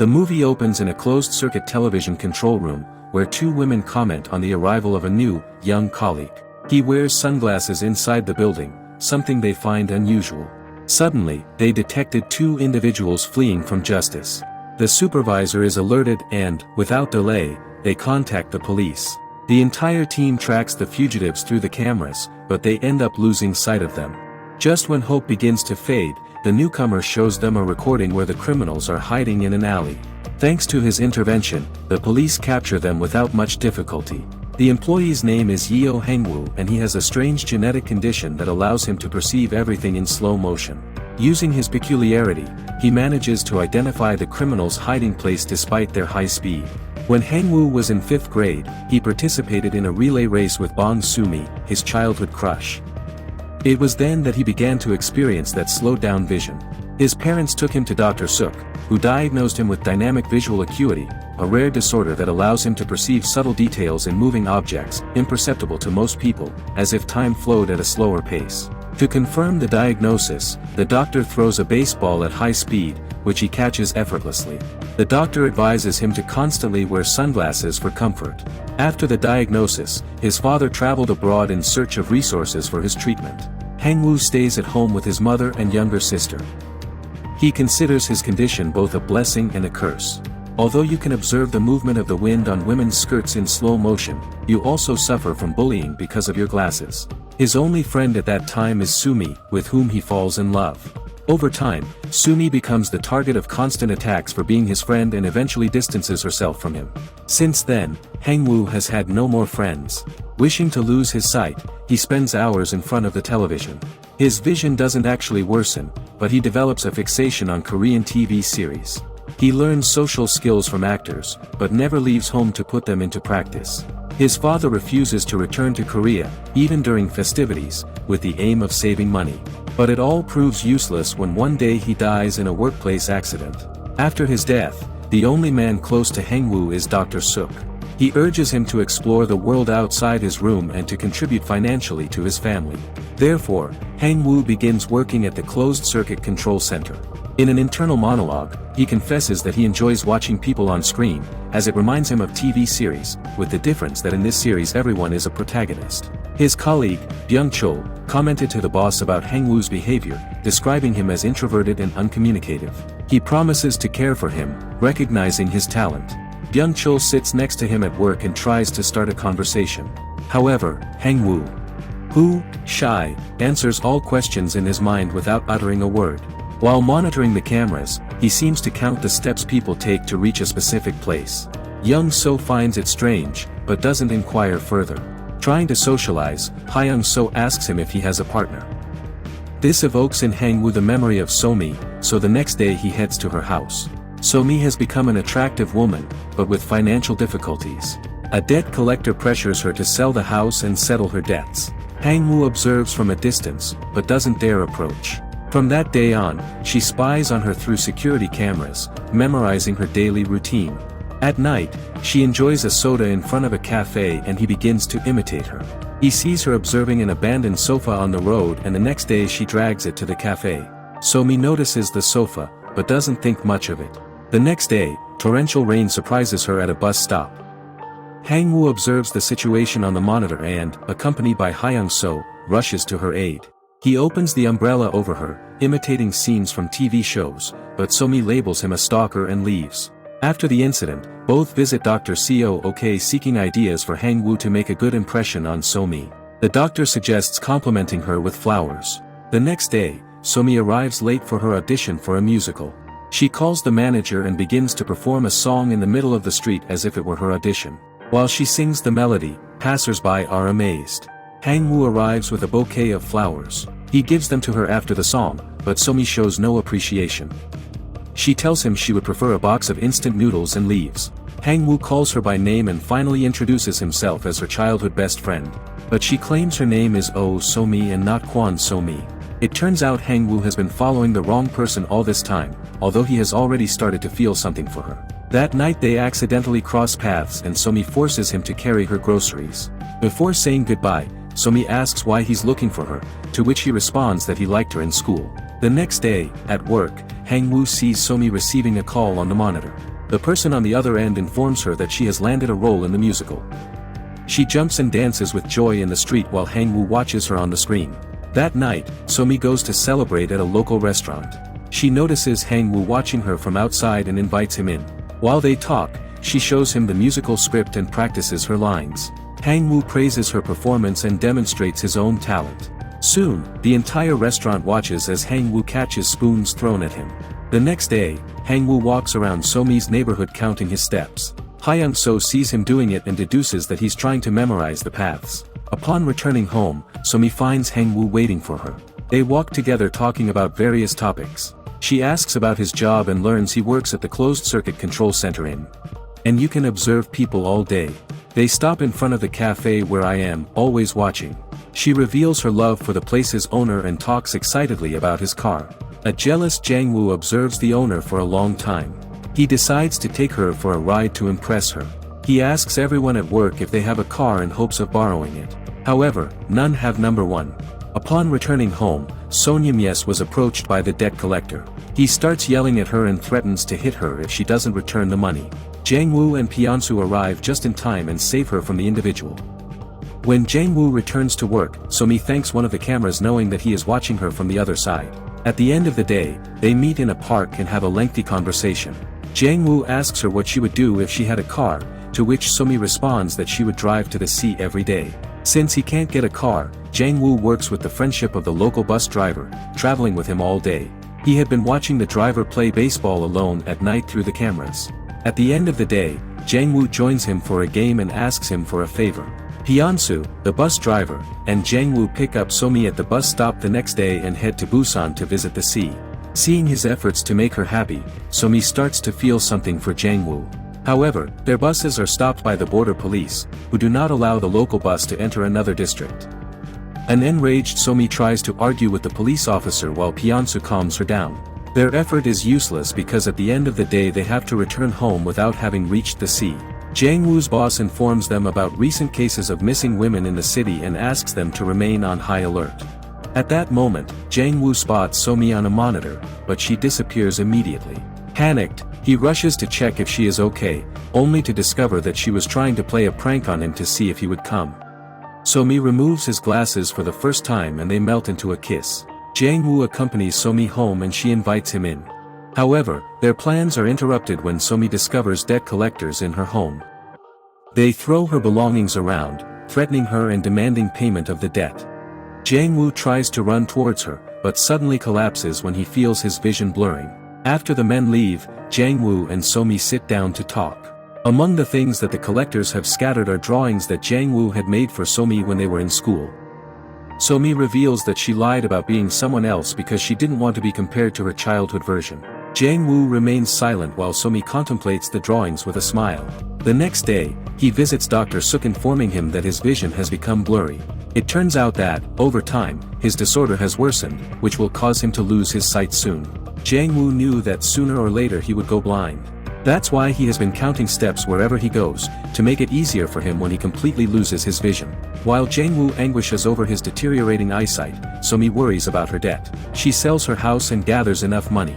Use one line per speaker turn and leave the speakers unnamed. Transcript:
The movie opens in a closed-circuit television control room, where two women comment on the arrival of a new, young colleague. He wears sunglasses inside the building, something they find unusual. Suddenly, they detected two individuals fleeing from justice. The supervisor is alerted and, without delay, they contact the police. The entire team tracks the fugitives through the cameras, but they end up losing sight of them. Just when hope begins to fade, the newcomer shows them a recording where the criminals are hiding in an alley. Thanks to his intervention, the police capture them without much difficulty. The employee's name is Yeo Hangwoo, and he has a strange genetic condition that allows him to perceive everything in slow motion. Using his peculiarity, he manages to identify the criminals' hiding place despite their high speed. When Hangwoo was in 5th grade, he participated in a relay race with Bong Soo-mi, his childhood crush. It was then that he began to experience that slowed-down vision. His parents took him to Dr. Suk, who diagnosed him with dynamic visual acuity, a rare disorder that allows him to perceive subtle details in moving objects, imperceptible to most people, as if time flowed at a slower pace. To confirm the diagnosis, the doctor throws a baseball at high speed, which he catches effortlessly. The doctor advises him to constantly wear sunglasses for comfort. After the diagnosis, his father traveled abroad in search of resources for his treatment. Hangwoo stays at home with his mother and younger sister. He considers his condition both a blessing and a curse. Although you can observe the movement of the wind on women's skirts in slow motion, you also suffer from bullying because of your glasses. His only friend at that time is Sumi, with whom he falls in love. Over time, Sumi becomes the target of constant attacks for being his friend and eventually distances herself from him. Since then, Hangwoo has had no more friends. Wishing to lose his sight, he spends hours in front of the television. His vision doesn't actually worsen, but he develops a fixation on Korean TV series. He learns social skills from actors, but never leaves home to put them into practice. His father refuses to return to Korea, even during festivities, with the aim of saving money. But it all proves useless when one day he dies in a workplace accident. After his death, the only man close to Hangwoo is Dr. Suk. He urges him to explore the world outside his room and to contribute financially to his family. Therefore, Hangwoo begins working at the closed-circuit control center. In an internal monologue, he confesses that he enjoys watching people on screen, as it reminds him of TV series, with the difference that in this series everyone is a protagonist. His colleague, Byung-chul, commented to the boss about Hangwoo's behavior, describing him as introverted and uncommunicative. He promises to care for him, recognizing his talent. Byung-chul sits next to him at work and tries to start a conversation. However, Hangwoo, who, shy, answers all questions in his mind without uttering a word. While monitoring the cameras, he seems to count the steps people take to reach a specific place. Young-so finds it strange, but doesn't inquire further. Trying to socialize, Hyung-so asks him if he has a partner. This evokes in Hangwoo the memory of So-mi, so the next day he heads to her house. So-mi has become an attractive woman, but with financial difficulties. A debt collector pressures her to sell the house and settle her debts. Hangwoo observes from a distance, but doesn't dare approach. From that day on, she spies on her through security cameras, memorizing her daily routine. At night, she enjoys a soda in front of a cafe and he begins to imitate her. He sees her observing an abandoned sofa on the road and the next day she drags it to the cafe. So-mi notices the sofa, but doesn't think much of it. The next day, torrential rain surprises her at a bus stop. Hangwoo observes the situation on the monitor and, accompanied by Hyung-so, rushes to her aid. He opens the umbrella over her, imitating scenes from TV shows, but So-mi labels him a stalker and leaves. After the incident, both visit Dr. Seo-ok seeking ideas for Hangwoo to make a good impression on So-mi. The doctor suggests complimenting her with flowers. The next day, So-mi arrives late for her audition for a musical. She calls the manager and begins to perform a song in the middle of the street as if it were her audition. While she sings the melody, passers-by are amazed. Hangwoo arrives with a bouquet of flowers. He gives them to her after the song, but So-mi shows no appreciation. She tells him she would prefer a box of instant noodles and leaves. Hangwoo calls her by name and finally introduces himself as her childhood best friend. But she claims her name is Oh So-mi and not Kwon So-mi. It turns out Hangwoo has been following the wrong person all this time, although he has already started to feel something for her. That night they accidentally cross paths and So-mi forces him to carry her groceries. Before saying goodbye, So-mi asks why he's looking for her, to which he responds that he liked her in school. The next day, at work, Hangwoo sees So-mi receiving a call on the monitor. The person on the other end informs her that she has landed a role in the musical. She jumps and dances with joy in the street while Hangwoo watches her on the screen. That night, Somi goes to celebrate at a local restaurant. She notices Hangwoo watching her from outside and invites him in. While they talk, she shows him the musical script and practices her lines. Hangwoo praises her performance and demonstrates his own talent. Soon, the entire restaurant watches as Hangwoo catches spoons thrown at him. The next day, Hangwoo walks around Somi's neighborhood counting his steps. Hyung-so sees him doing it and deduces that he's trying to memorize the paths. Upon returning home, Somi finds Hangwoo waiting for her. They walk together talking about various topics. She asks about his job and learns he works at the closed-circuit control center in. And you can observe people all day. They stop in front of the cafe where I am, always watching. She reveals her love for the place's owner and talks excitedly about his car. A jealous Jang-woo observes the owner for a long time. He decides to take her for a ride to impress her. He asks everyone at work if they have a car in hopes of borrowing it. However, none have number one. Upon returning home, Sonya Mies was approached by the debt collector. He starts yelling at her and threatens to hit her if she doesn't return the money. Jang-woo and Pyeonsu arrive just in time and save her from the individual. When Jang-woo returns to work, Somi thanks one of the cameras knowing that he is watching her from the other side. At the end of the day, they meet in a park and have a lengthy conversation. Jang-woo asks her what she would do if she had a car, to which Somi responds that she would drive to the sea every day. Since he can't get a car, Jang-woo works with the friendship of the local bus driver, traveling with him all day. He had been watching the driver play baseball alone at night through the cameras. At the end of the day, Jang-woo joins him for a game and asks him for a favor. Pyeonsu, the bus driver, and Jang-woo pick up Somi at the bus stop the next day and head to Busan to visit the sea. Seeing his efforts to make her happy, Somi starts to feel something for Jang-woo. However, their buses are stopped by the border police, who do not allow the local bus to enter another district. An enraged Somi tries to argue with the police officer while Pyeonsu calms her down. Their effort is useless because at the end of the day they have to return home without having reached the sea. Jang-woo's boss informs them about recent cases of missing women in the city and asks them to remain on high alert. At that moment, Jang-woo spots Somi on a monitor, but she disappears immediately. Panicked, he rushes to check if she is okay, only to discover that she was trying to play a prank on him to see if he would come. Somi removes his glasses for the first time and they melt into a kiss. Jang-woo accompanies Somi home and she invites him in. However, their plans are interrupted when Somi discovers debt collectors in her home. They throw her belongings around, threatening her and demanding payment of the debt. Jang-woo tries to run towards her, but suddenly collapses when he feels his vision blurring. After the men leave, Jang-woo and Somi sit down to talk. Among the things that the collectors have scattered are drawings that Jang-woo had made for Somi when they were in school. Somi reveals that she lied about being someone else because she didn't want to be compared to her childhood version. Jang-woo remains silent while Somi contemplates the drawings with a smile. The next day, he visits Dr. Suk informing him that his vision has become blurry. It turns out that, over time, his disorder has worsened, which will cause him to lose his sight soon. Jang-woo knew that sooner or later he would go blind. That's why he has been counting steps wherever he goes, to make it easier for him when he completely loses his vision. While Jang-woo anguishes over his deteriorating eyesight, Somi worries about her debt. She sells her house and gathers enough money.